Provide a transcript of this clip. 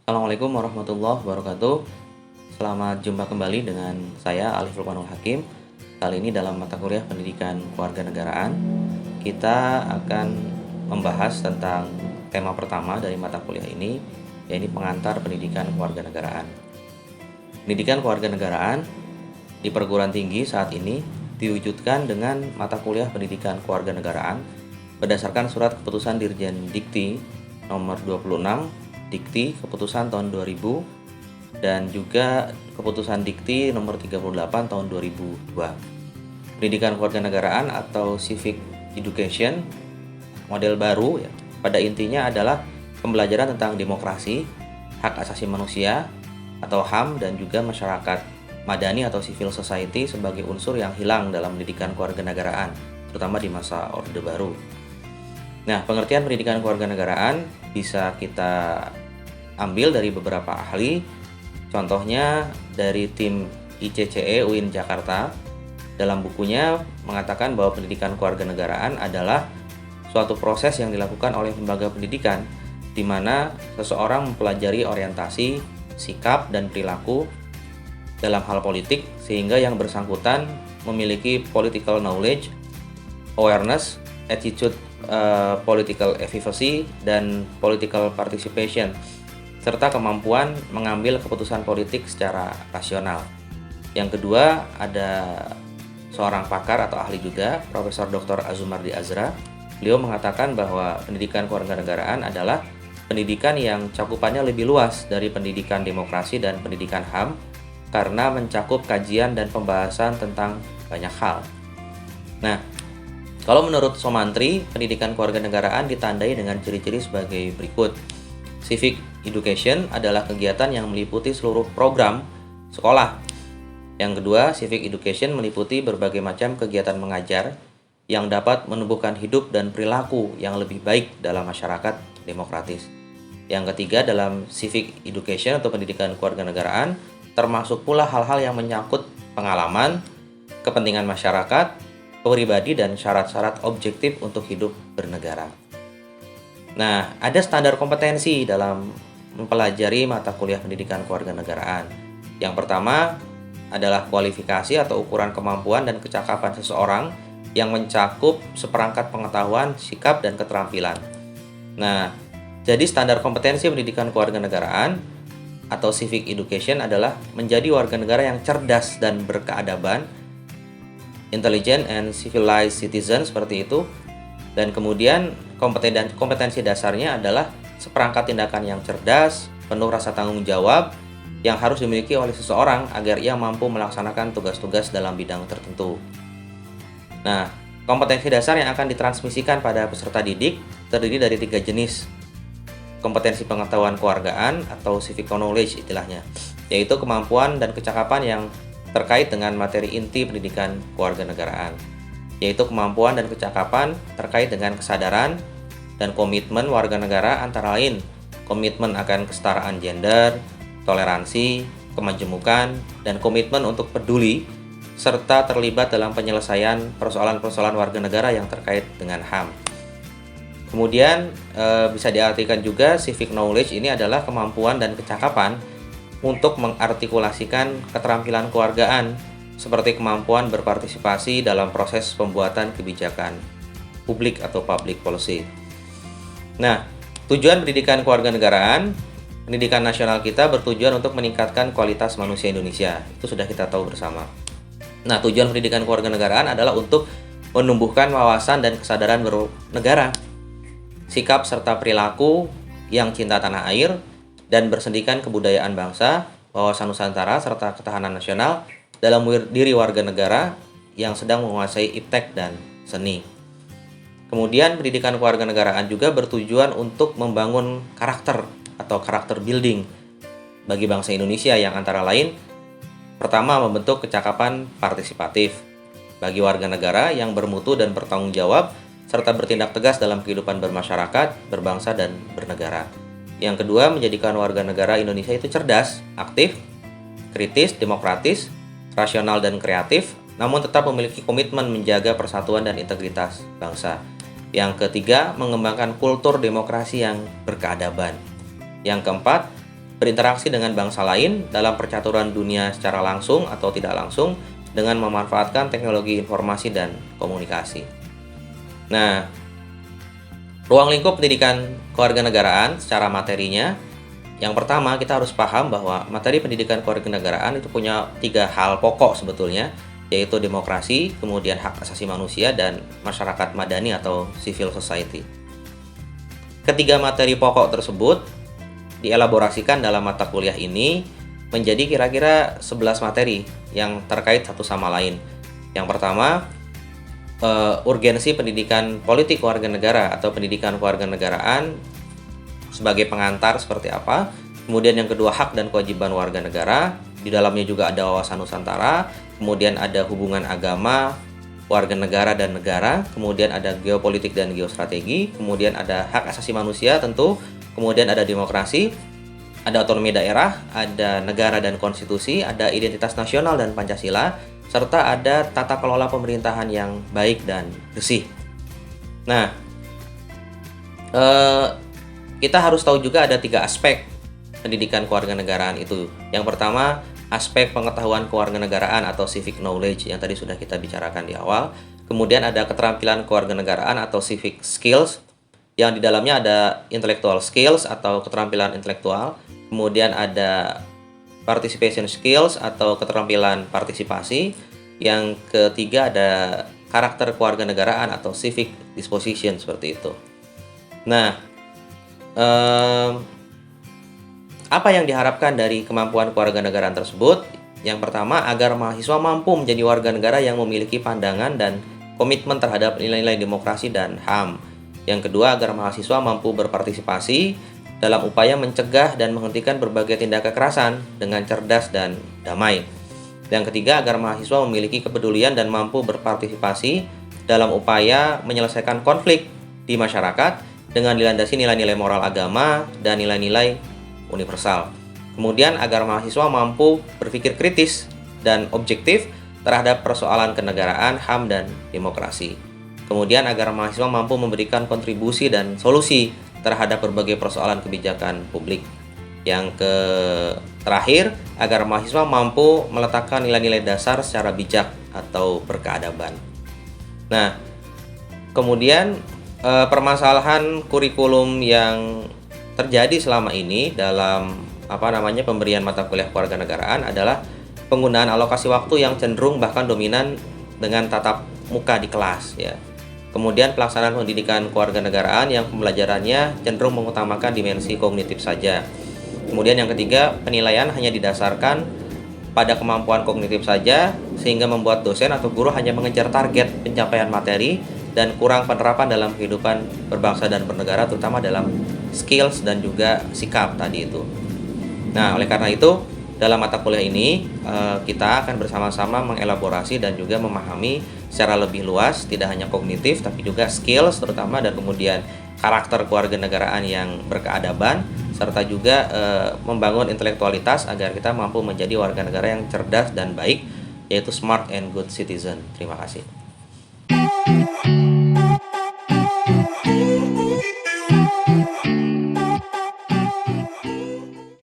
Assalamualaikum warahmatullahi wabarakatuh. Selamat jumpa kembali dengan saya Alif Lukmanul Hakim. Kali ini dalam mata kuliah Pendidikan Kewarganegaraan, kita akan membahas tentang tema pertama dari mata kuliah ini, yaitu pengantar pendidikan kewarganegaraan. Pendidikan kewarganegaraan di perguruan tinggi saat ini diwujudkan dengan mata kuliah Pendidikan Kewarganegaraan berdasarkan surat keputusan Dirjen Dikti nomor 26 Dikti keputusan tahun 2000 dan juga keputusan Dikti nomor 38 tahun 2002. Pendidikan kewarganegaraan atau civic education model baru ya, pada intinya adalah pembelajaran tentang demokrasi, hak asasi manusia atau HAM dan juga masyarakat madani atau civil society sebagai unsur yang hilang dalam pendidikan kewarganegaraan, terutama di masa Orde Baru. Nah, pengertian pendidikan kewarganegaraan bisa kita ambil dari beberapa ahli, contohnya dari tim ICCE UIN Jakarta. Dalam bukunya mengatakan bahwa pendidikan kewarganegaraan adalah suatu proses yang dilakukan oleh lembaga pendidikan di mana seseorang mempelajari orientasi, sikap, dan perilaku dalam hal politik sehingga yang bersangkutan memiliki political knowledge, awareness, attitude, political efficacy, dan political participation, serta kemampuan mengambil keputusan politik secara rasional. Yang kedua, ada seorang pakar atau ahli juga, Profesor Dr. Azumardi Azra. Beliau mengatakan bahwa pendidikan kewarganegaraan adalah pendidikan yang cakupannya lebih luas dari pendidikan demokrasi dan pendidikan HAM karena mencakup kajian dan pembahasan tentang banyak hal. Nah, kalau menurut Somantri, pendidikan kewarganegaraan ditandai dengan ciri-ciri sebagai berikut. Civic education adalah kegiatan yang meliputi seluruh program sekolah. Yang kedua, civic education meliputi berbagai macam kegiatan mengajar yang dapat menumbuhkan hidup dan perilaku yang lebih baik dalam masyarakat demokratis. Yang ketiga, dalam civic education atau pendidikan kewarganegaraan termasuk pula hal-hal yang menyangkut pengalaman, kepentingan masyarakat, pribadi, dan syarat-syarat objektif untuk hidup bernegara. Nah, ada standar kompetensi dalam mempelajari mata kuliah pendidikan kewarganegaraan. Yang pertama adalah kualifikasi atau ukuran kemampuan dan kecakapan seseorang yang mencakup seperangkat pengetahuan, sikap, dan keterampilan. Nah, jadi standar kompetensi pendidikan kewarganegaraan atau civic education adalah menjadi warga negara yang cerdas dan berkeadaban, intelligent and civilized citizen, seperti itu. Dan kemudian kompetensi dasarnya adalah seperangkat tindakan yang cerdas, penuh rasa tanggung jawab yang harus dimiliki oleh seseorang agar ia mampu melaksanakan tugas-tugas dalam bidang tertentu. Nah, kompetensi dasar yang akan ditransmisikan pada peserta didik terdiri dari 3 jenis kompetensi pengetahuan kewargaan atau civic knowledge istilahnya, yaitu kemampuan dan kecakapan yang terkait dengan materi inti pendidikan kewarganegaraan, yaitu kemampuan dan kecakapan terkait dengan kesadaran dan komitmen warga negara, antara lain komitmen akan kesetaraan gender, toleransi, kemajemukan, dan komitmen untuk peduli serta terlibat dalam penyelesaian persoalan-persoalan warga negara yang terkait dengan HAM. Kemudian bisa diartikan juga civic knowledge ini adalah kemampuan dan kecakapan untuk mengartikulasikan keterampilan kewargaan seperti kemampuan berpartisipasi dalam proses pembuatan kebijakan publik atau public policy. Nah, tujuan pendidikan kewarganegaraan, pendidikan nasional kita bertujuan untuk meningkatkan kualitas manusia Indonesia. Itu sudah kita tahu bersama. Nah, tujuan pendidikan kewarganegaraan adalah untuk menumbuhkan wawasan dan kesadaran bernegara, sikap serta perilaku yang cinta tanah air, dan bersendikan kebudayaan bangsa, wawasan Nusantara, serta ketahanan nasional dalam diri warga negara yang sedang menguasai iptek dan seni. Kemudian pendidikan kewarganegaraan juga bertujuan untuk membangun karakter atau karakter building bagi bangsa Indonesia yang antara lain pertama membentuk kecakapan partisipatif bagi warga negara yang bermutu dan bertanggung jawab serta bertindak tegas dalam kehidupan bermasyarakat, berbangsa, dan bernegara. Yang kedua, menjadikan warga negara Indonesia itu cerdas, aktif, kritis, demokratis, rasional, dan kreatif, namun tetap memiliki komitmen menjaga persatuan dan integritas bangsa. Yang ketiga, mengembangkan kultur demokrasi yang berkeadaban. Yang keempat, berinteraksi dengan bangsa lain dalam percaturan dunia secara langsung atau tidak langsung dengan memanfaatkan teknologi informasi dan komunikasi. Nah, ruang lingkup pendidikan kewarganegaraan secara materinya, yang pertama kita harus paham bahwa materi pendidikan kewarganegaraan itu punya 3 hal pokok sebetulnya, yaitu demokrasi, kemudian hak asasi manusia, dan masyarakat madani atau civil society. Ketiga materi pokok tersebut dielaborasikan dalam mata kuliah ini menjadi kira-kira 11 materi yang terkait satu sama lain. Yang pertama, urgensi pendidikan politik warganegara atau pendidikan kewarganegaraan sebagai pengantar seperti apa. Kemudian yang kedua, hak dan kewajiban warga negara. Di dalamnya juga ada wawasan Nusantara, kemudian ada hubungan agama, warga negara dan negara, kemudian ada geopolitik dan geostrategi, kemudian ada hak asasi manusia tentu, kemudian ada demokrasi, ada otonomi daerah, ada negara dan konstitusi, ada identitas nasional dan Pancasila, serta ada tata kelola pemerintahan yang baik dan bersih. Nah, kita harus tahu juga ada 3 aspek pendidikan kewarganegaraan itu. Yang pertama, aspek pengetahuan kewarganegaraan atau civic knowledge yang tadi sudah kita bicarakan di awal. Kemudian ada keterampilan kewarganegaraan atau civic skills, yang di dalamnya ada intellectual skills atau keterampilan intelektual. Kemudian ada participation skills atau keterampilan partisipasi. Yang ketiga ada karakter kewarganegaraan atau civic disposition seperti itu. Nah, apa yang diharapkan dari kemampuan kewarganegaraan tersebut? Yang pertama, agar mahasiswa mampu menjadi warga negara yang memiliki pandangan dan komitmen terhadap nilai-nilai demokrasi dan HAM. Yang kedua, agar mahasiswa mampu berpartisipasi dalam upaya mencegah dan menghentikan berbagai tindak kekerasan dengan cerdas dan damai. Yang ketiga, agar mahasiswa memiliki kepedulian dan mampu berpartisipasi dalam upaya menyelesaikan konflik di masyarakat dengan dilandasi nilai-nilai moral agama dan nilai-nilai universal. Kemudian agar mahasiswa mampu berpikir kritis dan objektif terhadap persoalan kenegaraan, HAM, dan demokrasi. Kemudian agar mahasiswa mampu memberikan kontribusi dan solusi terhadap berbagai persoalan kebijakan publik. Yang terakhir, agar mahasiswa mampu meletakkan nilai-nilai dasar secara bijak atau berkeadaban. Nah, kemudian permasalahan kurikulum yang terjadi selama ini dalam pemberian mata kuliah kewarganegaraan adalah penggunaan alokasi waktu yang cenderung bahkan dominan dengan tatap muka di kelas ya. Kemudian pelaksanaan pendidikan kewarganegaraan yang pembelajarannya cenderung mengutamakan dimensi kognitif saja. Kemudian yang ketiga, penilaian hanya didasarkan pada kemampuan kognitif saja sehingga membuat dosen atau guru hanya mengejar target pencapaian materi dan kurang penerapan dalam kehidupan berbangsa dan bernegara, terutama dalam skills dan juga sikap tadi itu. Nah, oleh karena itu, dalam mata kuliah ini kita akan bersama-sama mengelaborasi dan juga memahami secara lebih luas, tidak hanya kognitif tapi juga skills terutama, dan kemudian karakter kewarganegaraan yang berkeadaban, serta juga membangun intelektualitas agar kita mampu menjadi warga negara yang cerdas dan baik, yaitu smart and good citizen. Terima kasih.